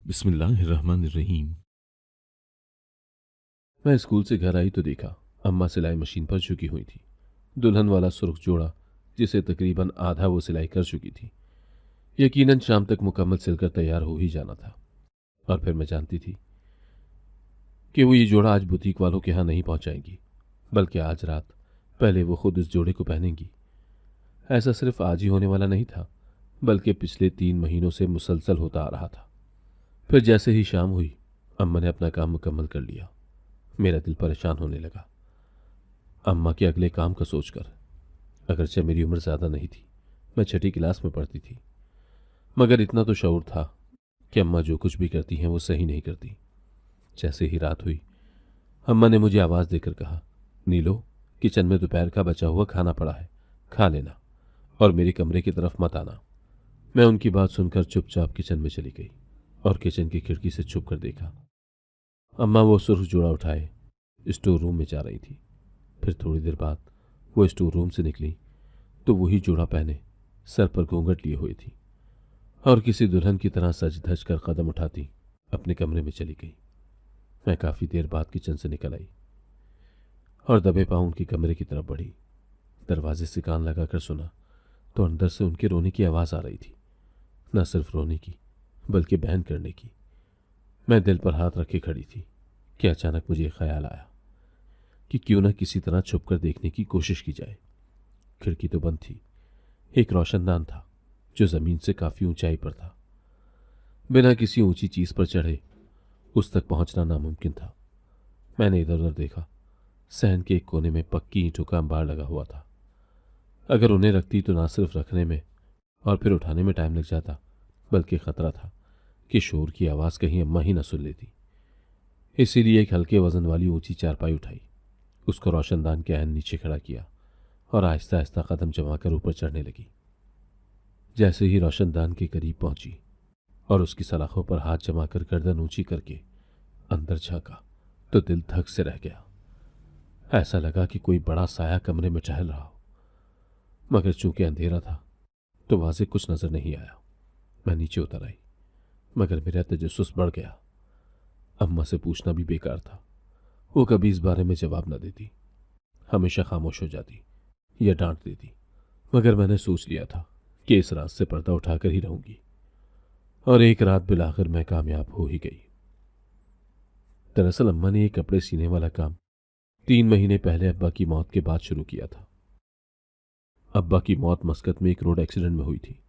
बिस्मिल्लाहिर्रहमानिर्रहीम। मैं स्कूल से घर आई तो देखा अम्मा सिलाई मशीन पर झुकी हुई थी। दुल्हन वाला सुर्ख जोड़ा जिसे तकरीबन आधा वो सिलाई कर चुकी थी। यकीनन शाम तक मुकम्मल सिलकर तैयार हो ही जाना था। और फिर मैं जानती थी कि वो ये जोड़ा आज बुटीक वालों के यहाँ नहीं पहुंचाएंगी, बल्कि आज रात पहले वो खुद इस जोड़े को पहनेंगी। ऐसा सिर्फ आज ही होने वाला नहीं था, बल्कि पिछले 3 महीनों से मुसलसल होता आ रहा था। फिर जैसे ही शाम हुई, अम्मा ने अपना काम मुकम्मल कर लिया। मेरा दिल परेशान होने लगा अम्मा के अगले काम का सोचकर। अगरचे मेरी उम्र ज्यादा नहीं थी, मैं छठी क्लास में पढ़ती थी, मगर इतना तो शऊर था कि अम्मा जो कुछ भी करती हैं वो सही नहीं करती। जैसे ही रात हुई, अम्मा ने मुझे आवाज देकर कहा, नीलो, किचन में दोपहर का बचा हुआ खाना पड़ा है, खा लेना और मेरे कमरे की तरफ मत आना। मैं उनकी बात सुनकर चुपचाप किचन में चली गई और किचन की खिड़की से छुप कर देखा। अम्मा वो सुर्ख जोड़ा उठाए स्टोर रूम में जा रही थी। फिर थोड़ी देर बाद वो स्टोर रूम से निकली तो वही जोड़ा पहने, सर पर घूंघट लिए हुई थी और किसी दुल्हन की तरह सज धज कर कदम उठाती अपने कमरे में चली गई। मैं काफी देर बाद किचन से निकल आई और दबे पांव उनके कमरे की तरफ बढ़ी। दरवाजे से कान लगाकर सुना तो अंदर से उनके रोने की आवाज आ रही थी। न सिर्फ रोने की, बल्कि बहन करने की। मैं दिल पर हाथ रखे खड़ी थी कि अचानक मुझे ख्याल आया कि क्यों न किसी तरह छुपकर देखने की कोशिश की जाए। खिड़की तो बंद थी, एक रोशनदान था जो जमीन से काफी ऊंचाई पर था। बिना किसी ऊंची चीज पर चढ़े उस तक पहुंचना नामुमकिन था। मैंने इधर उधर देखा। सहन के एक कोने में पक्की ईंटों का अंबार लगा हुआ था। अगर उन्हें रखती तो ना सिर्फ रखने में और फिर उठाने में टाइम लग जाता, बल्कि खतरा था कि शोर की आवाज कहीं अम्मा ही न सुन लेती। इसीलिए एक हल्के वजन वाली ऊंची चारपाई उठाई, उसको रोशनदान के ऐन नीचे खड़ा किया और आहिस्ता आहिस्ता कदम जमाकर ऊपर चढ़ने लगी। जैसे ही रोशनदान के करीब पहुंची और उसकी सलाखों पर हाथ जमाकर गर्दन ऊंची करके अंदर झांका तो दिल धक से रह गया। ऐसा लगा कि कोई बड़ा साया कमरे में टहल रहा हो, मगर चूंकि अंधेरा था तो वाजे कुछ नजर नहीं आया। मैं नीचे उतर आई, मगर मेरा तजस्सुस बढ़ गया। अम्मा से पूछना भी बेकार था, वो कभी इस बारे में जवाब न देती, हमेशा खामोश हो जाती या डांट देती। मगर मैंने सोच लिया था कि इस रात से पर्दा उठाकर ही रहूंगी, और एक रात बिलाखिर मैं कामयाब हो ही गई। दरअसल अम्मा ने एक कपड़े सीने वाला काम 3 महीने पहले अब्बा की मौत के बाद शुरू किया था। अब्बा की मौत मस्कत में एक रोड एक्सीडेंट में हुई थी।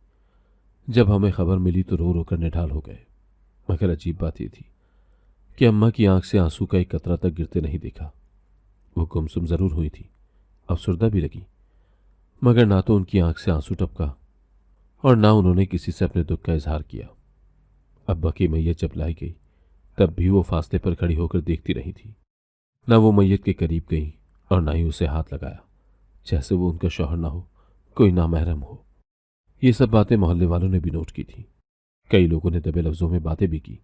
जब हमें खबर मिली तो रो रोकर निढाल हो गए, मगर अजीब बात यह थी कि अम्मा की आंख से आंसू का एक कतरा तक गिरते नहीं देखा। वो गुमसुम जरूर हुई थी, अफसुर्दा भी लगी, मगर ना तो उनकी आंख से आंसू टपका और ना उन्होंने किसी से अपने दुख का इजहार किया। अब्बा की मैयत जब लाई गई तब भी वो फासले पर खड़ी होकर देखती रही थी। ना वो मैयत के करीब गई और ना ही उसे हाथ लगाया, जैसे वो उनका शौहर ना हो, कोई नामहरम हो। ये सब बातें मोहल्ले वालों ने भी नोट की थी। कई लोगों ने दबे लफ्जों में बातें भी की,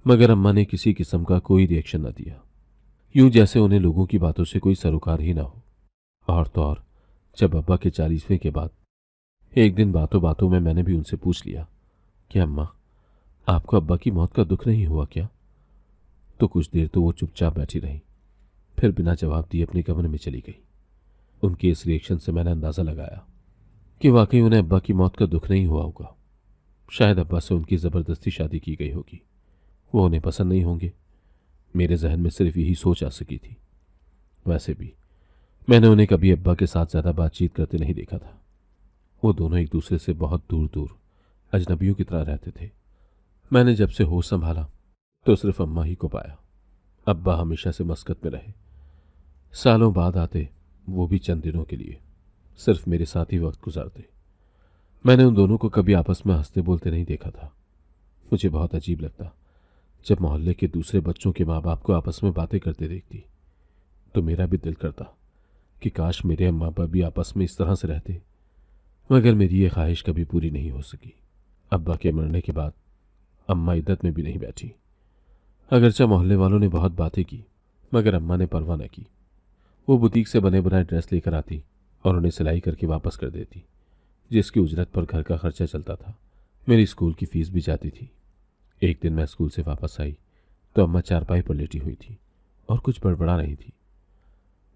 मगर अम्मा ने किसी किस्म का कोई रिएक्शन न दिया, यूं जैसे उन्हें लोगों की बातों से कोई सरोकार ही ना हो। और तो और जब अब्बा के 40वें के बाद एक दिन बातों बातों में मैंने भी उनसे पूछ लिया कि अम्मा, आपको अब्बा की मौत का दुख नहीं हुआ क्या? तो कुछ देर तो वो चुपचाप बैठी रही, फिर बिना जवाब दिए अपने कमरे में चली गई। उनके इस रिएक्शन से मैंने अंदाजा लगाया कि वाकई उन्हें अब्बा की मौत का दुख नहीं हुआ होगा। शायद अब्बा से उनकी जबरदस्ती शादी की गई होगी, वो उन्हें पसंद नहीं होंगे। मेरे जहन में सिर्फ यही सोच आ सकी थी। वैसे भी मैंने उन्हें कभी अब्बा के साथ ज्यादा बातचीत करते नहीं देखा था। वो दोनों एक दूसरे से बहुत दूर दूर अजनबियों की तरह रहते थे। मैंने जब से होश संभाला तो सिर्फ अम्मा ही को पाया। अब्बा हमेशा से मस्कत में रहे, सालों बाद आते, वो भी चंद दिनों के लिए, सिर्फ मेरे साथ ही वक्त गुजारते। मैंने उन दोनों को कभी आपस में हंसते बोलते नहीं देखा था। मुझे बहुत अजीब लगता जब मोहल्ले के दूसरे बच्चों के माँ बाप को आपस में बातें करते देखती, तो मेरा भी दिल करता कि काश मेरे अम्मा बाप भी आपस में इस तरह से रहते। मगर मेरी ये ख्वाहिश कभी पूरी नहीं हो सकी। अब्बा के मरने के बाद अम्मा इद्दत में भी नहीं बैठी। अगरचे मोहल्ले वालों ने बहुत बातें की, मगर अम्मा ने परवाह न की। वो बुटीक से बने बनाए ड्रेस लेकर आती और उन्हें सिलाई करके वापस कर देती, जिसकी उजरत पर घर का खर्चा चलता था। मेरी स्कूल की फीस भी जाती थी। एक दिन मैं स्कूल से वापस आई तो अम्मा चारपाई पर लेटी हुई थी और कुछ बड़बड़ा रही थी।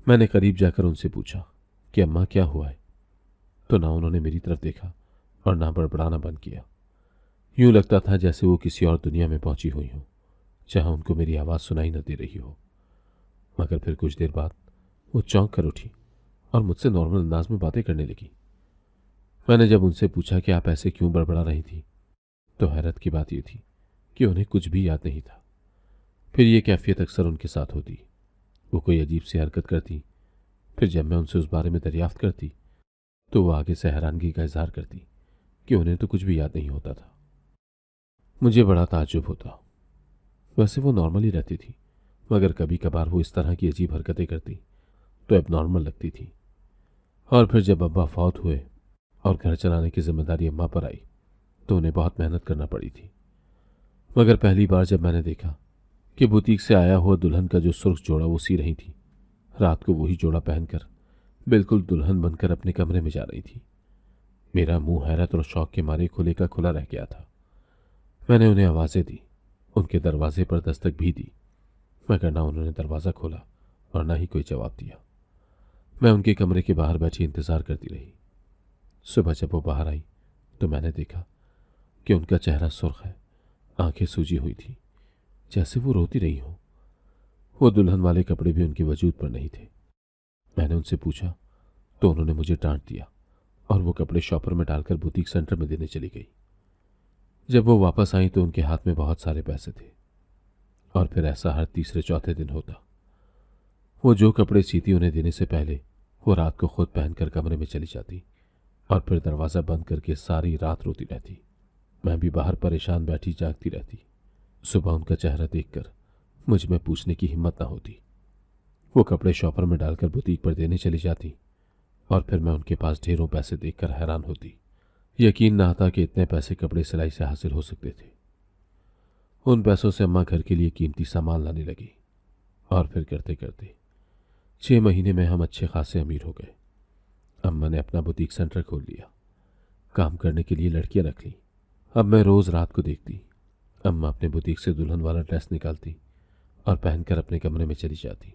मैंने करीब जाकर उनसे पूछा कि अम्मा क्या हुआ है, तो ना उन्होंने मेरी तरफ देखा और ना बड़बड़ाना बंद किया। यूं लगता था जैसे वो किसी और दुनिया में पहुंची हुई हो, जहां उनको मेरी आवाज़ सुनाई न दे रही हो। मगर फिर कुछ देर बाद वो चौंक कर उठी और मुझसे नॉर्मल अंदाज में बातें करने लगी। मैंने जब उनसे पूछा कि आप ऐसे क्यों बड़बड़ा रही थी, तो हैरत की बात यह थी कि उन्हें कुछ भी याद नहीं था। फिर ये कैफियत अक्सर उनके साथ होती। वो कोई अजीब सी हरकत करती, फिर जब मैं उनसे उस बारे में दरियाफ्त करती तो वो आगे से हैरानगी का इजहार करती कि उन्हें तो कुछ भी याद नहीं होता था। मुझे बड़ा ताज्जुब होता। वैसे वो नॉर्मल ही रहती थी, मगर कभी कभार वो इस तरह की अजीब हरकतें करती तो एबनॉर्मल लगती थी। और फिर जब अब्बा फौत हुए और घर चलाने की जिम्मेदारी अम्मा पर आई तो उन्हें बहुत मेहनत करना पड़ी थी। मगर पहली बार जब मैंने देखा कि बुटीक से आया हुआ दुल्हन का जो सुर्ख जोड़ा वो सी रही थी, रात को वही जोड़ा पहनकर बिल्कुल दुल्हन बनकर अपने कमरे में जा रही थी, मेरा मुंह हैरत और शौक के मारे खुले का खुला रह गया था। मैंने उन्हें आवाज़ें दी, उनके दरवाजे पर दस्तक भी दी, मगर ना उन्होंने दरवाज़ा खोला और ना ही कोई जवाब दिया। मैं उनके कमरे के बाहर बैठी इंतज़ार करती रही। सुबह जब वो बाहर आई तो मैंने देखा कि उनका चेहरा सुर्ख है, आंखें सूजी हुई थी, जैसे वो रोती रही हो। वो दुल्हन वाले कपड़े भी उनके वजूद पर नहीं थे। मैंने उनसे पूछा तो उन्होंने मुझे डांट दिया और वो कपड़े शॉपर में डालकर बुटीक सेंटर में देने चली गई। जब वो वापस आई तो उनके हाथ में बहुत सारे पैसे थे और फिर ऐसा हर तीसरे चौथे दिन होता। वो जो कपड़े सीती उन्हें देने से पहले वो रात को खुद पहनकर कमरे में चली जाती और फिर दरवाज़ा बंद करके सारी रात रोती रहती। मैं भी बाहर परेशान बैठी जागती रहती। सुबह उनका चेहरा देखकर मुझ में पूछने की हिम्मत ना होती। वो कपड़े शॉपर में डालकर बुटीक पर देने चली जाती और फिर मैं उनके पास ढेरों पैसे देखकर हैरान होती। यकीन ना आता कि इतने पैसे कपड़े सिलाई से हासिल हो सकते थे। उन पैसों से अम्मा घर के लिए कीमती सामान लाने लगी और फिर करते करते 6 महीने में हम अच्छे खासे अमीर हो गए। अम्मा ने अपना बुटीक सेंटर खोल लिया, काम करने के लिए लड़कियां रख ली। अब मैं रोज रात को देखती अम्मा अपने बुटीक से दुल्हन वाला ड्रेस निकालती और पहनकर अपने कमरे में चली जाती।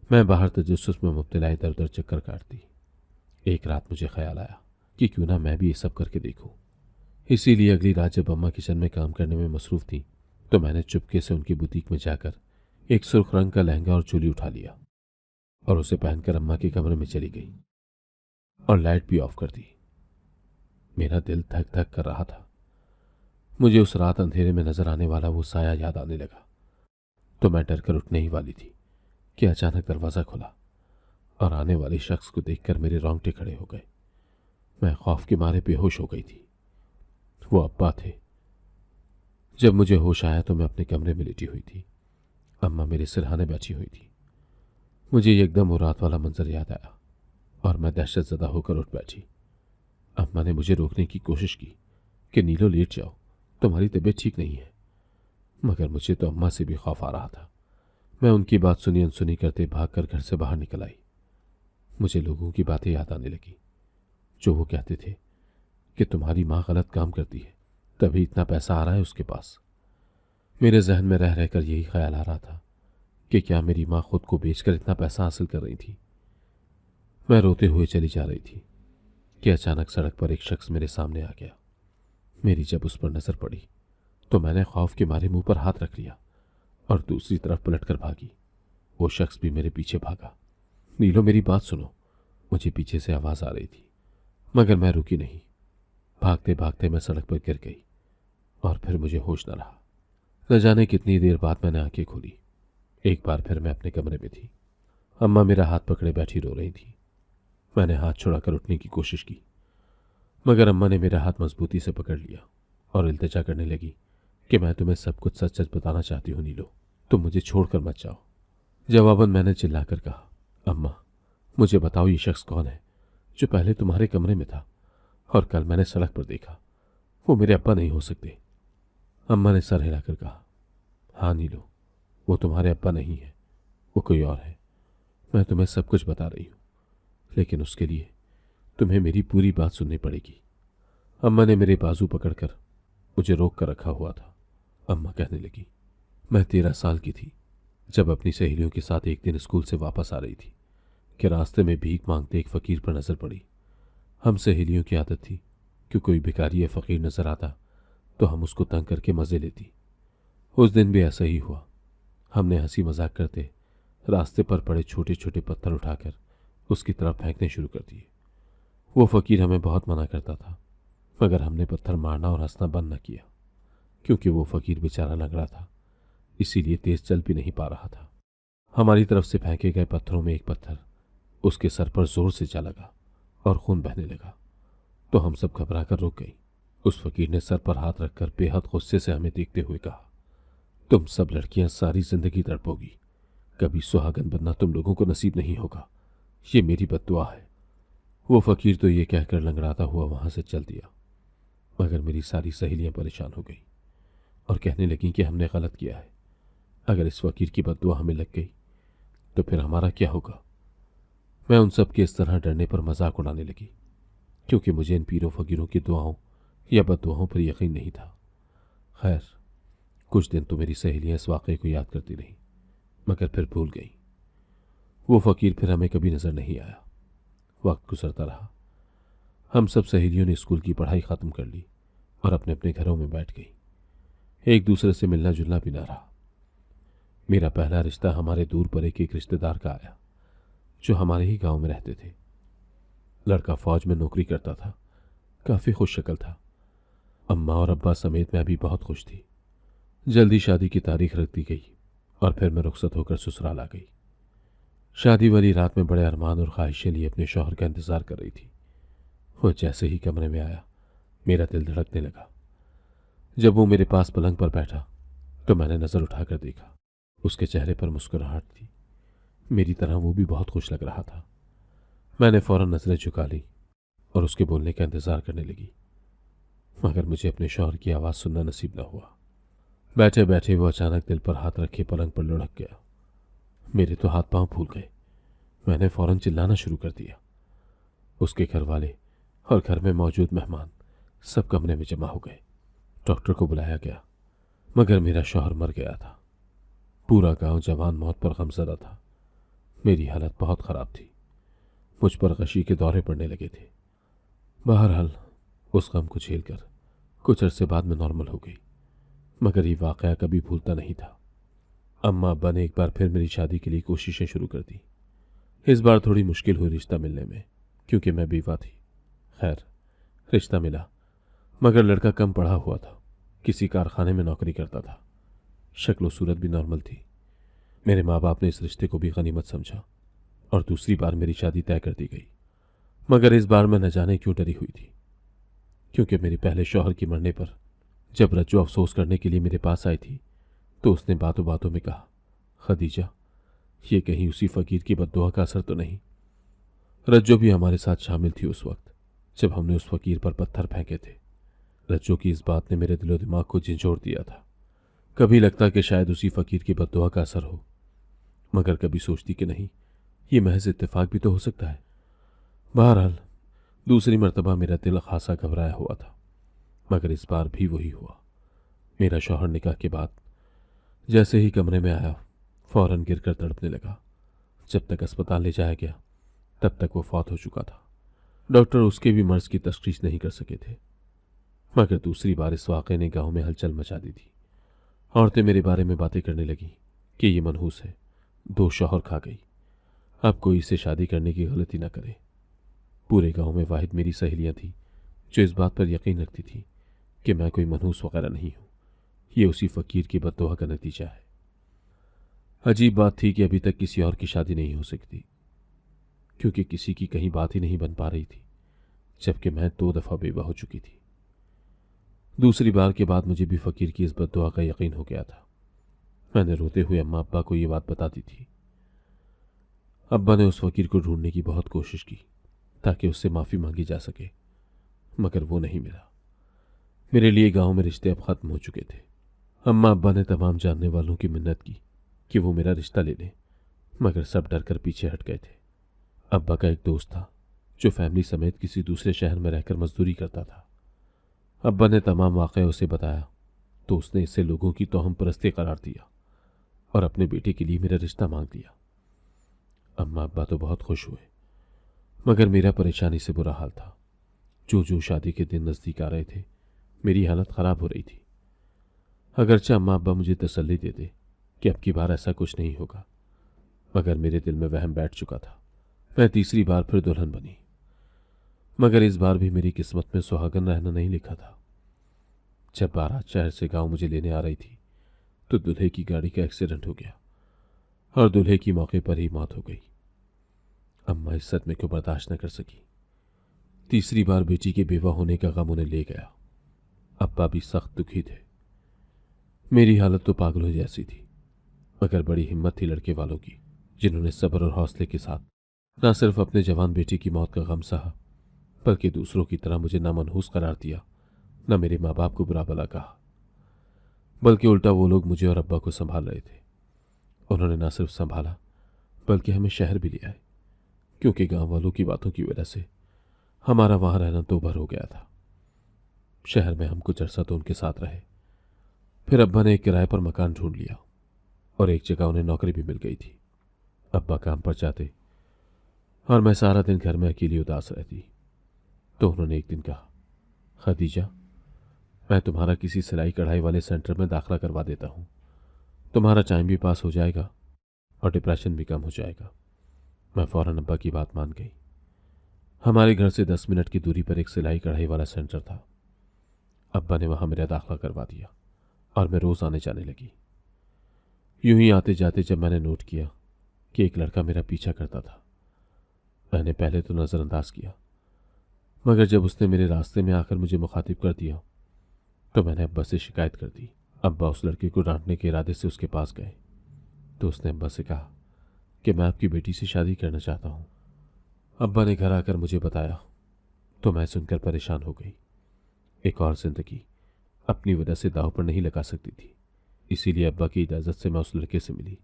मैं बाहर तजस्सुस में मुब्तला इधर उधर चक्कर काटती। एक रात मुझे ख्याल आया कि क्यों ना मैं भी ये सब करके देखूं। इसीलिए अगली रात जब अम्मा किचन में काम करने में मसरूफ थी तो मैंने चुपके से उनकी बुटीक में जाकर एक सुर्ख रंग का लहंगा और चोली उठा लिया और उसे पहनकर अम्मा के कमरे में चली गई और लाइट भी ऑफ कर दी। मेरा दिल धक धक कर रहा था। मुझे उस रात अंधेरे में नजर आने वाला वो साया याद आने लगा। तो मैं डर कर उठने ही वाली थी कि अचानक दरवाज़ा खुला और आने वाले शख्स को देखकर मेरे रोंगटे खड़े हो गए। मैं खौफ के मारे बेहोश हो गई थी। वो अब्बा थे। जब मुझे होश आया तो मैं अपने कमरे में लेटी हुई थी। अम्मा मेरे सिरहाने बैठी हुई थी। मुझे एकदम वो रात वाला मंजर याद आया और मैं दहशत ज़दा होकर उठ बैठी। अम्मा ने मुझे रोकने की कोशिश की कि नीलो लेट जाओ, तुम्हारी तबीयत ठीक नहीं है। मगर मुझे तो अम्मा से भी खौफ आ रहा था। मैं उनकी बात सुनी अनसुनी करते भागकर घर से बाहर निकल आई। मुझे लोगों की बातें याद आने लगी जो वो कहते थे कि तुम्हारी माँ गलत काम करती है, तभी इतना पैसा आ रहा है उसके पास। मेरे जहन में रह रहकर यही ख्याल आ रहा था कि क्या मेरी माँ खुद को बेचकर इतना पैसा हासिल कर रही थी। मैं रोते हुए चली जा रही थी कि अचानक सड़क पर एक शख्स मेरे सामने आ गया। मेरी जब उस पर नजर पड़ी तो मैंने खौफ के मारे मुंह पर हाथ रख लिया और दूसरी तरफ पलटकर भागी। वो शख्स भी मेरे पीछे भागा। नीलो, मेरी बात सुनो, मुझे पीछे से आवाज आ रही थी, मगर मैं रुकी नहीं। भागते भागते मैं सड़क पर गिर गई और फिर मुझे होश न रहा। न जाने कितनी देर बाद मैंने आंखें खोली। एक बार फिर मैं अपने कमरे में थी। अम्मा मेरा हाथ पकड़े बैठी रो रही थी। मैंने हाथ छुड़ाकर उठने की कोशिश की, मगर अम्मा ने मेरा हाथ मजबूती से पकड़ लिया और इल्तिजा करने लगी कि मैं तुम्हें सब कुछ सच सच बताना चाहती हूँ नीलो, तुम मुझे छोड़कर मत जाओ। जवाबन मैंने चिल्लाकर कहा, अम्मा मुझे बताओ ये शख्स कौन है जो पहले तुम्हारे कमरे में था और कल मैंने सड़क पर देखा। वो मेरे अब्बा नहीं हो सकते। अम्मा ने सर हिलाकर कहा, हाँ नीलो, वो तुम्हारे अब्बा नहीं है, वो कोई और है। मैं तुम्हें सब कुछ बता रही हूँ, लेकिन उसके लिए तुम्हें मेरी पूरी बात सुननी पड़ेगी। अम्मा ने मेरे बाजू पकड़कर मुझे रोक कर रखा हुआ था अम्मा कहने लगी, मैं 13 साल की थी जब अपनी सहेलियों के साथ एक दिन स्कूल से वापस आ रही थी कि रास्ते में भीख मांगते एक फकीर पर नजर पड़ी। हम सहेलियों की आदत थी कि कोई भिखारी या फकीर नजर आता तो हम उसको तंग करके मजे लेती। उस दिन भी ऐसा ही हुआ। हमने हंसी मजाक करते रास्ते पर पड़े छोटे छोटे पत्थर उठाकर उसकी तरफ फेंकने शुरू कर दिए। वो फकीर हमें बहुत मना करता था, मगर हमने पत्थर मारना और हंसना बंद न किया, क्योंकि वो फकीर बेचारा लंगड़ा था, इसीलिए तेज चल भी नहीं पा रहा था। हमारी तरफ से फेंके गए पत्थरों में एक पत्थर उसके सर पर जोर से जा लगा और खून बहने लगा, तो हम सब घबरा कर रुक गई। उस फकीर ने सर पर हाथ रखकर बेहद गुस्से से हमें देखते हुए कहा, तुम सब लड़कियां सारी जिंदगी तड़पोगी, कभी सुहागन बनना तुम लोगों को नसीब नहीं होगा, ये मेरी बद्दुआ है। वो फकीर तो ये कहकर लंगड़ाता हुआ वहां से चल दिया, मगर मेरी सारी सहेलियां परेशान हो गई और कहने लगी कि हमने गलत किया है। अगर इस फकीर की बद्दुआ हमें लग गई तो फिर हमारा क्या होगा। मैं उन सब के इस तरह डरने पर मजाक उड़ाने लगी, क्योंकि मुझे इन पीरों फकीरों की दुआओं या बद्दुआओं पर यकीन नहीं था। खैर, कुछ दिन तो मेरी सहेलियां इस वाक़े को याद करती रहीं, मगर फिर भूल गईं। वो फकीर फिर हमें कभी नजर नहीं आया। वक्त गुजरता रहा। हम सब सहेलियों ने स्कूल की पढ़ाई खत्म कर ली और अपने अपने घरों में बैठ गई। एक दूसरे से मिलना जुलना भी ना रहा। मेरा पहला रिश्ता हमारे दूर पर एक रिश्तेदार का आया, जो हमारे ही गांव में रहते थे। लड़का फौज में नौकरी करता था, काफी खुश शक्ल था। अम्मा और अब्बा समेत मैं भी बहुत खुश थी। जल्दी शादी की तारीख रख दी गई और फिर मैं रुखसत होकर ससुराल आ गई। शादी वाली रात में बड़े अरमान और ख्वाहिशें लिए अपने शौहर का इंतजार कर रही थी। वो जैसे ही कमरे में आया, मेरा दिल धड़कने लगा। जब वो मेरे पास पलंग पर बैठा तो मैंने नजर उठाकर देखा। उसके चेहरे पर मुस्कुराहट थी। मेरी तरह वो भी बहुत खुश लग रहा था। मैंने फौरन नजरें झुका ली और उसके बोलने का इंतजार करने लगी, मगर मुझे अपने शौहर की आवाज सुनना नसीब न हुआ। बैठे बैठे वो अचानक दिल पर हाथ रखे पलंग पर लुढ़क गया। मेरे तो हाथ पांव फूल गए। मैंने फौरन चिल्लाना शुरू कर दिया। उसके घर वाले और घर में मौजूद मेहमान सब कमरे में जमा हो गए। डॉक्टर को बुलाया गया, मगर मेरा शौहर मर गया था। पूरा गांव जवान मौत पर गमज़दा था। मेरी हालत बहुत खराब थी। मुझ पर गशी के दौरे पड़ने लगे थे। बहरहाल उस गम को झेलकर कुछ अरसे बाद में नॉर्मल हो गई, मगर ये वाकया कभी भूलता नहीं था। अम्मा अब्बा ने एक बार फिर मेरी शादी के लिए कोशिशें शुरू कर दी। इस बार थोड़ी मुश्किल हुई रिश्ता मिलने में, क्योंकि मैं बीवा थी। खैर, रिश्ता मिला, मगर लड़का कम पढ़ा हुआ था, किसी कारखाने में नौकरी करता था। शक्ल सूरत भी नॉर्मल थी। मेरे माँ बाप ने इस रिश्ते को भी गनीमत समझा और दूसरी बार मेरी शादी तय कर दी गई। मगर इस बार मैं न जाने क्यों डरी हुई थी, क्योंकि मेरे पहले शौहर की मरने पर जब रज्जो अफसोस करने के लिए मेरे पास आई थी तो उसने बातों बातों में कहा, खदीजा, ये कहीं उसी फकीर की बद्दुआ का असर तो नहीं। रज्जो भी हमारे साथ शामिल थी उस वक्त जब हमने उस फकीर पर पत्थर फेंके थे। रज्जो की इस बात ने मेरे दिलो दिमाग को झंझोड़ दिया था। कभी लगता कि शायद उसी फकीर की बद्दुआ का असर हो, मगर कभी सोचती कि नहीं, ये महज इत्तेफाक भी तो हो सकता है। बहरहाल दूसरी मर्तबा मेरा दिल खासा घबराया हुआ था, मगर इस बार भी वही हुआ। मेरा शौहर निकाह के बाद जैसे ही कमरे में आया, फौरन गिरकर तड़पने लगा। जब तक अस्पताल ले जाया गया तब तक वो फौत हो चुका था। डॉक्टर उसके भी मर्ज की तशखीस नहीं कर सके थे। मगर दूसरी बार इस वाक़े ने गांव में हलचल मचा दी थी। औरतें मेरे बारे में बातें करने लगी कि ये मनहूस है, 2 शौहर खा गई, अब कोई इसे शादी करने की गलती ना करे। पूरे गांव में वाहिद मेरी सहेलियां थी जो इस बात पर यकीन रखती थी कि मैं कोई मनहूस वगैरह नहीं हूं, ये उसी फकीर की बद्दुआ का नतीजा है। अजीब बात थी कि अभी तक किसी और की शादी नहीं हो सकती, क्योंकि किसी की कहीं बात ही नहीं बन पा रही थी, जबकि मैं 2 दफा बेवा हो चुकी थी। दूसरी बार के बाद मुझे भी फकीर की इस बद्दुआ का यकीन हो गया था। मैंने रोते हुए अम्मा अब्बा को यह बात बता दी थी। अब्बा ने उस फकीर को ढूंढने की बहुत कोशिश की ताकि उससे माफी मांगी जा सके, मगर वो नहीं मिला। मेरे लिए गांव में रिश्ते अब खत्म हो चुके थे। अम्मा अब्बा ने तमाम जानने वालों की मिन्नत की कि वो मेरा रिश्ता ले लें, मगर सब डर कर पीछे हट गए थे। अब्बा का एक दोस्त था जो फैमिली समेत किसी दूसरे शहर में रहकर मजदूरी करता था। अब्बा ने तमाम वाक़या उसे बताया तो उसने इसे लोगों की तोहम परस्ती करार दिया और अपने बेटे के लिए मेरा रिश्ता मांग लिया। अम्मा अब्बा तो बहुत खुश हुए, मगर मेरा परेशानी से बुरा हाल था। जो जो शादी के दिन नजदीक आ रहे थे, मेरी हालत खराब हो रही थी। अगरचे अम्मा अब्बा मुझे तसल्ली देते कि अब की बार ऐसा कुछ नहीं होगा, मगर मेरे दिल में वहम बैठ चुका था। मैं तीसरी बार फिर दुल्हन बनी, मगर इस बार भी मेरी किस्मत में सुहागन रहना नहीं लिखा था। जब बारात शहर से गांव मुझे लेने आ रही थी, तो दूल्हे की गाड़ी का एक्सीडेंट हो गया और दूल्हे की मौके पर ही मौत हो गई। अम्मा इस सदमे को बर्दाश्त न कर सकी। तीसरी बार बेटी के बेवा होने का गम उन्हें ले गया। अब्बा भी सख्त दुखी थे। मेरी हालत तो पागलों जैसी थी, मगर बड़ी हिम्मत थी लड़के वालों की, जिन्होंने सब्र और हौसले के साथ न सिर्फ अपने जवान बेटी की मौत का गम सहा, बल्कि दूसरों की तरह मुझे न मनहूस करार दिया, न मेरे माँ बाप को बुरा भला कहा, बल्कि उल्टा वो लोग मुझे और अब्बा को संभाल रहे थे। उन्होंने न सिर्फ संभाला, बल्कि हमें शहर भी ले आए, क्योंकि गांव वालों की बातों की वजह से हमारा वहां रहना तो भर हो गया था। शहर में हम कुछ अरसा तो उनके साथ रहे। फिर अब्बा ने एक किराए पर मकान ढूंढ लिया और एक जगह उन्हें नौकरी भी मिल गई थी। अब्बा काम पर जाते और मैं सारा दिन घर में अकेली उदास रहती। तो उन्होंने एक दिन कहा, खदीजा, मैं तुम्हारा किसी सिलाई कढ़ाई वाले सेंटर में दाखिला करवा देता हूँ। तुम्हारा टाइम भी पास हो जाएगा और डिप्रेशन भी कम हो जाएगा। मैं फौरन अब्बा की बात मान गई। हमारे घर से 10 मिनट की दूरी पर एक सिलाई कढ़ाई वाला सेंटर था। अब्बा ने वहां मेरा दाखिला करवा दिया और मैं रोज आने जाने लगी। यूं ही आते जाते जब मैंने नोट किया कि एक लड़का मेरा पीछा करता था, मैंने पहले तो नजरअंदाज किया, मगर जब उसने मेरे रास्ते में आकर मुझे मुखातिब कर दिया तो मैंने अब्बा से शिकायत कर दी। अब्बा उस लड़के को डांटने के इरादे से उसके पास गए तो उसने अब्बा से कहा कि मैं आपकी बेटी से शादी करना चाहता हूं। अब्बा ने घर आकर मुझे बताया तो मैं सुनकर परेशान हो गई। एक और जिंदगी अपनी वजह से दांव पर नहीं लगा सकती थी, इसीलिए अब्बा की इजाज़त से मैं उस लड़के से मिली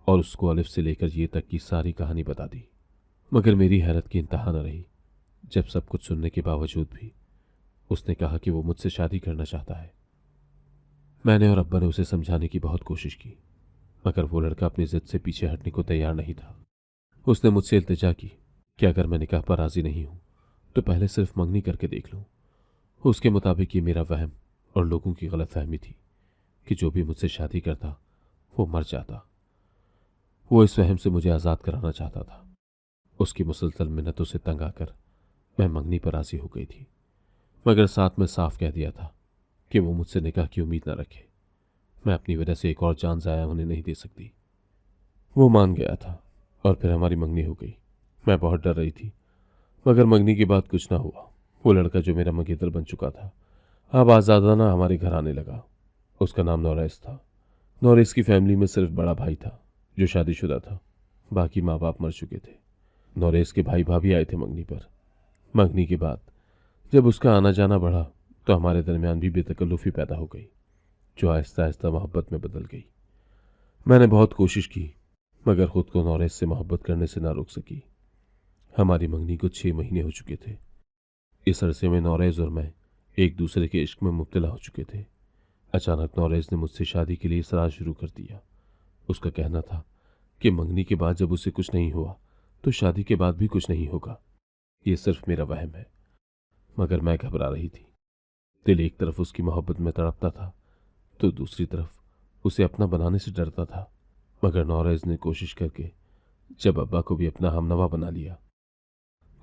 और उसको अलिफ से लेकर ये तक की सारी कहानी बता दी। मगर मेरी हैरत की इंतहा न रही जब सब कुछ सुनने के बावजूद भी उसने कहा कि वो मुझसे शादी करना चाहता है। मैंने और अब्बा ने उसे समझाने की बहुत कोशिश की, मगर वो लड़का अपनी जिद से पीछे हटने को तैयार नहीं था। उसने मुझसे इल्तिजा की कि अगर मैं निकाह पर राजी नहीं हूं तो पहले सिर्फ मंगनी करके देख लूं। उसके मुताबिक ये मेरा वहम और लोगों की गलतफहमी थी कि जो भी मुझसे शादी करता वो मर जाता। वो इस वहम से मुझे आज़ाद कराना चाहता था। उसकी मुसलसल मिन्नतों से तंग आकर मैं मंगनी पर राजी हो गई थी, मगर साथ में साफ कह दिया था कि वो मुझसे निकाह की उम्मीद न रखे। मैं अपनी वजह से एक और जान ज़ाया होने नहीं दे सकती। वो मान गया था और फिर हमारी मंगनी हो गई। मैं बहुत डर रही थी, मगर मंगनी के बाद कुछ ना हुआ। वो लड़का जो मेरा मंगेतर बन चुका था अब आज़ादाना हमारे घर आने लगा। उसका नाम नौरेस था। नौरेस की फैमिली में सिर्फ बड़ा भाई था जो शादीशुदा था, बाकी माँ बाप मर चुके थे। नौरेस के भाई भाभी आए थे मंगनी पर। मंगनी के बाद जब उसका आना जाना बढ़ा तो हमारे दरमियान भी बेतकल्लुफी पैदा हो गई, जो आहिस्ता आहिस्ता मोहब्बत में बदल गई। मैंने बहुत कोशिश की, मगर खुद को नौरेस से मोहब्बत करने से ना रोक सकी। हमारी मंगनी को 6 महीने हो चुके थे। इस अरसे में नौरेज और मैं एक दूसरे के इश्क में मुब्तला हो चुके थे। अचानक नौरेज ने मुझसे शादी के लिए इसरार शुरू कर दिया। उसका कहना था कि मंगनी के बाद जब उसे कुछ नहीं हुआ तो शादी के बाद भी कुछ नहीं होगा। ये सिर्फ मेरा वहम है। मगर मैं घबरा रही थी। दिल एक तरफ उसकी मोहब्बत में तड़पता था तो दूसरी तरफ उसे अपना बनाने से डरता था। मगर नौरेज ने कोशिश करके जब अब्बा को भी अपना हमनवा बना लिया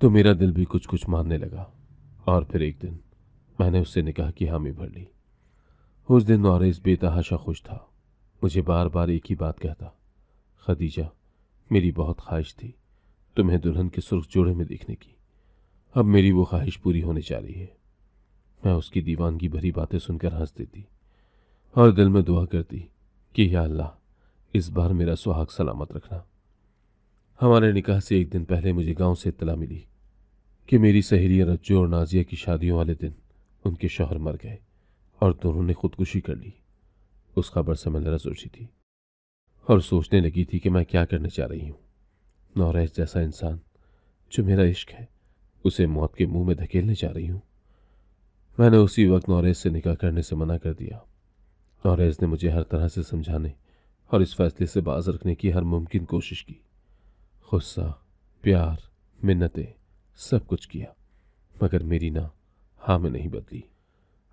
तो मेरा दिल भी कुछ कुछ मानने लगा और फिर एक दिन मैंने उससे निकाह की हामी भर ली। उस दिन नौरेज बेतहाशा खुश था। मुझे बार बार एक ही बात कहता, खदीजा, मेरी बहुत ख्वाहिश थी तुम्हें दुल्हन के सुर्ख जोड़े में देखने की। अब मेरी वो ख्वाहिश पूरी होने जा रही है। मैं उसकी दीवानगी भरी बातें सुनकर हंस देती और दिल में दुआ करती कि या अल्लाह, इस बार मेरा सुहाग सलामत रखना। हमारे निकाह से एक दिन पहले मुझे गांव से इत्तला मिली कि मेरी सहेली रज्जो और नाजिया की शादियों वाले दिन उनके शौहर मर गए और दोनों ने खुदकुशी कर ली। उस खबर से मैं लरज़ उठी थी और सोचने लगी थी कि मैं क्या करने जा रही हूँ। नौरेज जैसा इंसान जो मेरा इश्क है, उसे मौत के मुंह में धकेलने जा रही हूँ। मैंने उसी वक्त नौरेज से निकाह करने से मना कर दिया नौरेज ने मुझे हर तरह से समझाने और इस फैसले से बाज रखने की हर मुमकिन कोशिश की। गुस्सा, प्यार, मिन्नतें, सब कुछ किया, मगर मेरी ना हाँ में नहीं बदली।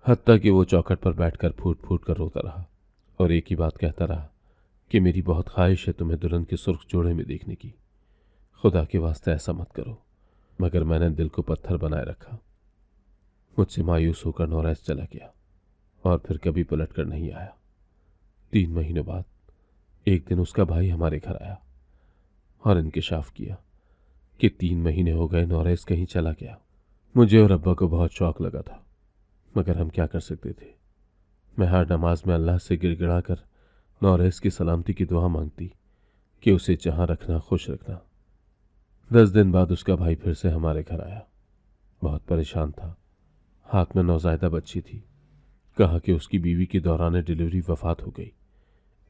हत्ता कि वो चौखट पर बैठकर फूट फूट कर रोता रहा और एक ही बात कहता रहा कि मेरी बहुत ख्वाहिश है तुम्हें दुल्हन के सुर्ख जोड़े में देखने की। खुदा के वास्ते ऐसा मत करो। मगर मैंने दिल को पत्थर बनाए रखा। मुझसे मायूस होकर नौरेज चला गया और फिर कभी पलट कर नहीं आया। 3 महीनों बाद एक दिन उसका भाई हमारे घर आया और इंकिशाफ किया कि 3 महीने हो गए नौरेज कहीं चला गया। मुझे और अब्बा को बहुत शौक लगा था, मगर हम क्या कर सकते थे। मैं हर नमाज में अल्लाह से गिड़गिड़ा कर नौरेज की सलामती की दुआ मांगती कि उसे जहां रखना खुश रखना। 10 दिन बाद उसका भाई फिर से हमारे घर आया। बहुत परेशान था। हाथ में नौजायदा बच्ची थी। कहा कि उसकी बीवी की दौरान डिलीवरी वफात हो गई।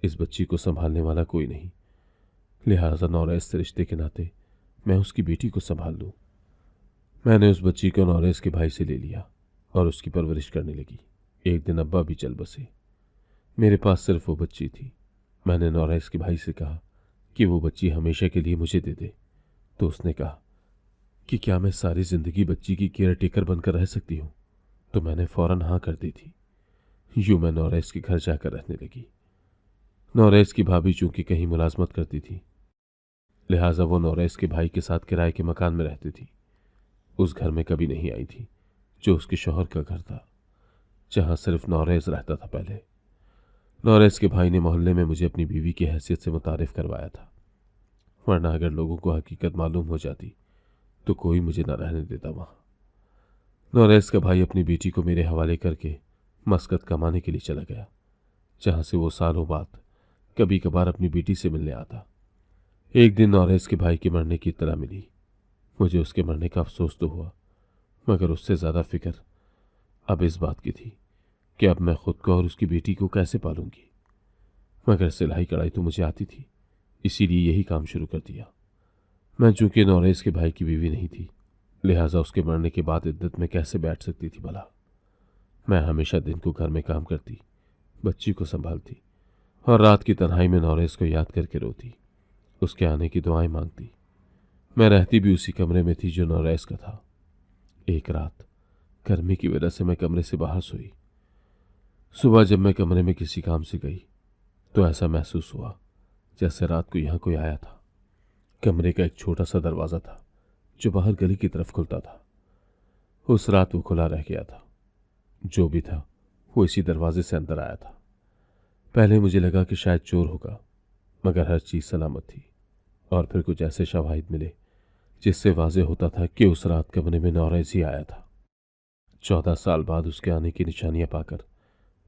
इस बच्ची को संभालने वाला कोई नहीं, लिहाजा नौरेज से रिश्ते के नाते मैं उसकी बेटी को संभाल लूं। मैंने उस बच्ची को नौरेज के भाई से ले लिया और उसकी परवरिश करने लगी। एक दिन अब्बा भी चल बसे। मेरे पास सिर्फ वो बच्ची थी। मैंने नौरेज के भाई से कहा कि वो बच्ची हमेशा के लिए मुझे दे दे, तो उसने कहा कि क्या मैं सारी जिंदगी बच्ची की केयर टेकर बनकर रह सकती हूँ। तो मैंने फौरन हाँ कर दी थी। यूं मैं नौरेज के घर जाकर रहने लगी। नौरेज की भाभी चूंकि कहीं मुलाजमत करती थी, लिहाजा वो नौरेज के भाई के साथ किराए के मकान में रहती थी। उस घर में कभी नहीं आई थी जो उसके शौहर का घर था, जहां सिर्फ नौरेज रहता था। पहले नौरेज के भाई ने मोहल्ले में मुझे अपनी बीवी की हैसियत से मुतारिफ करवाया था, वरना अगर लोगों को हकीकत मालूम हो जाती तो कोई मुझे न रहने देता वहां। नौरेज का भाई अपनी बेटी को मेरे हवाले करके मस्कत कमाने के लिए चला गया, जहां से वो सालों बाद कभी कभार अपनी बेटी से मिलने आता। एक दिन नौरेज के भाई के मरने की इत्तला मिली। मुझे उसके मरने का अफसोस तो हुआ, मगर उससे ज्यादा फिक्र अब इस बात की थी कि अब मैं खुद को और उसकी बेटी को कैसे पालूंगी। मगर सिलाई कढ़ाई तो मुझे आती थी, इसीलिए यही काम शुरू कर दिया। मैं चूंकि नौरेज के भाई की बीवी नहीं थी, लिहाजा उसके मरने के बाद इद्दत में कैसे बैठ सकती थी भला। मैं हमेशा दिन को घर में काम करती, बच्ची को संभालती और रात की तन्हाई में नौरेज को याद करके रोती, उसके आने की दुआएं मांगती। मैं रहती भी उसी कमरे में थी जो नौरेज का था। एक रात गर्मी की वजह से मैं कमरे से बाहर सोई। सुबह जब मैं कमरे में किसी काम से गई तो ऐसा महसूस हुआ जैसे रात को यहां कोई आया था। कमरे का एक छोटा सा दरवाजा था जो बाहर गली की तरफ खुलता था। उस रात वो खुला रह गया था। जो भी था वो इसी दरवाजे से अंदर आया था। पहले मुझे लगा कि शायद चोर होगा, मगर हर चीज सलामत थी। और फिर कुछ ऐसे शवाहिद मिले जिससे वाजे होता था कि उस रात कमरे में नौरेज ही आया था। 14 साल बाद उसके आने की निशानियां पाकर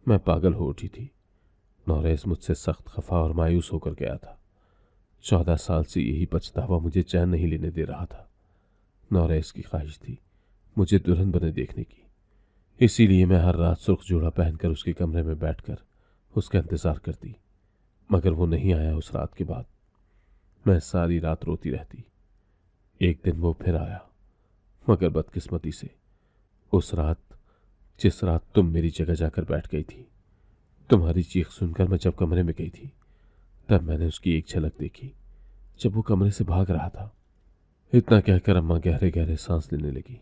मैं पागल हो उठी थी। नौरेज मुझसे सख्त खफा और मायूस होकर गया था। 14 साल से यही पछतावा मुझे चैन नहीं लेने दे रहा था। नौरेज की ख्वाहिश थी मुझे दुल्हन बने देखने की, इसीलिए मैं हर रात सुर्ख जोड़ा पहनकर उसके कमरे में बैठकर उसका इंतजार करती। मगर वो नहीं आया। उस रात के बाद मैं सारी रात रोती रहती। एक दिन वो फिर आया, मगर बदकिस्मती से उस रात जिस रात तुम मेरी जगह जाकर बैठ गई थी। तुम्हारी चीख सुनकर मैं जब कमरे में गई थी तब मैंने उसकी एक झलक देखी, जब वो कमरे से भाग रहा था। इतना कहकर अम्मा गहरे गहरे सांस लेने लगी,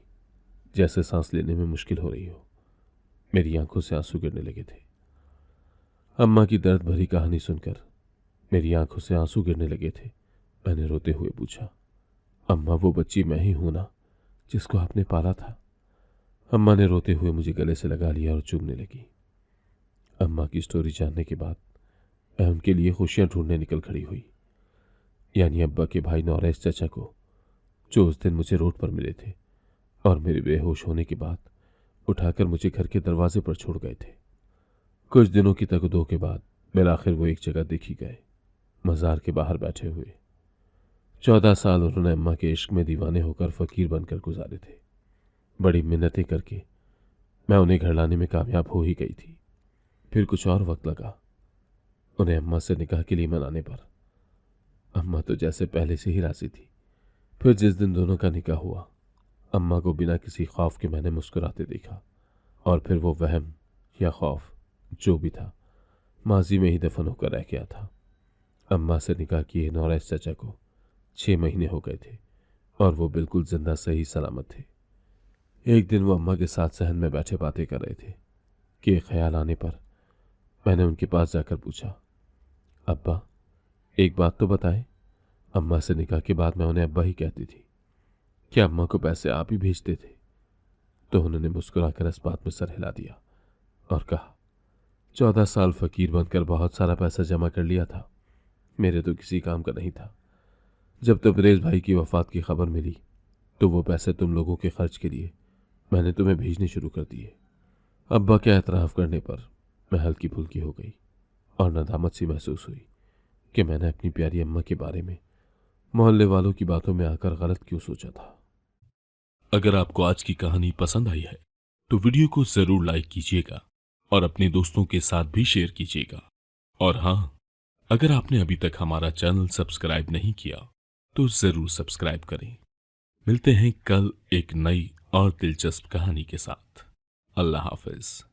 जैसे सांस लेने में मुश्किल हो रही हो। मेरी आंखों से आंसू गिरने लगे थे। अम्मा की दर्द भरी कहानी सुनकर मेरी आंखों से आंसू गिरने लगे थे। मैंने रोते हुए पूछा, अम्मा वो बच्ची मैं ही हूं ना जिसको आपने पाला था? अम्मा ने रोते हुए मुझे गले से लगा लिया और चूमने लगी। अम्मा की स्टोरी जानने के बाद मैं उनके लिए खुशियां ढूंढने निकल खड़ी हुई, यानी अब्बा के भाई नौरेज चाचा को, जो उस दिन मुझे रोड पर मिले थे और मेरे बेहोश होने के बाद उठाकर मुझे घर के दरवाजे पर छोड़ गए थे। कुछ दिनों की तगदो के बाद बिल आखिर वो एक जगह दिख ही गए, मजार के बाहर बैठे हुए। 14 साल उन्होंने अम्मा के इश्क में दीवाने होकर फकीर बनकर गुजारे थे। बड़ी मिन्नतें करके मैं उन्हें घर लाने में कामयाब हो ही गई थी। फिर कुछ और वक्त लगा उन्हें अम्मा से निकाह के लिए मनाने पर। अम्मा तो जैसे पहले से ही राजी थी। फिर जिस दिन दोनों का निकाह हुआ, अम्मा को बिना किसी खौफ के मैंने मुस्कुराते देखा, और फिर वो वहम या खौफ जो भी था माजी में ही दफन होकर रह गया था। अम्मा से निकाह किए नौरैस चाचा को 6 महीने हो गए थे और वो बिल्कुल जिंदा सही सलामत थे। एक दिन वो अम्मा के साथ सहन में बैठे बातें कर रहे थे कि ख्याल आने पर मैंने उनके पास जाकर पूछा, अब्बा एक बात तो बताएं। अम्मा से निकाह के बाद मैं उन्हें अब्बा ही कहती थी। क्या अम्मा को पैसे आप ही भेजते थे? तो उन्होंने मुस्कुराकर इस बात में सर हिला दिया और कहा, 14 साल फकीर बनकर बहुत सारा पैसा जमा कर लिया था। मेरे तो किसी काम का नहीं था। जब तबरेज भाई की वफात की खबर मिली तो वो पैसे तुम लोगों के खर्च के लिए मैंने तुम्हें भेजने शुरू कर दिए। अब्बा के एतराफ़ करने पर मैं हल्की फुल्की हो गई और नदामत सी महसूस हुई कि मैंने अपनी प्यारी अम्मा के बारे में मोहल्ले वालों की बातों में आकर गलत क्यों सोचा था। अगर आपको आज की कहानी पसंद आई है तो वीडियो को जरूर लाइक कीजिएगा और अपने दोस्तों के साथ भी शेयर कीजिएगा। और हाँ, अगर आपने अभी तक हमारा चैनल सब्सक्राइब नहीं किया तो जरूर सब्सक्राइब करें। मिलते हैं कल एक नई और दिलचस्प कहानी के साथ। अल्लाह हाफिज।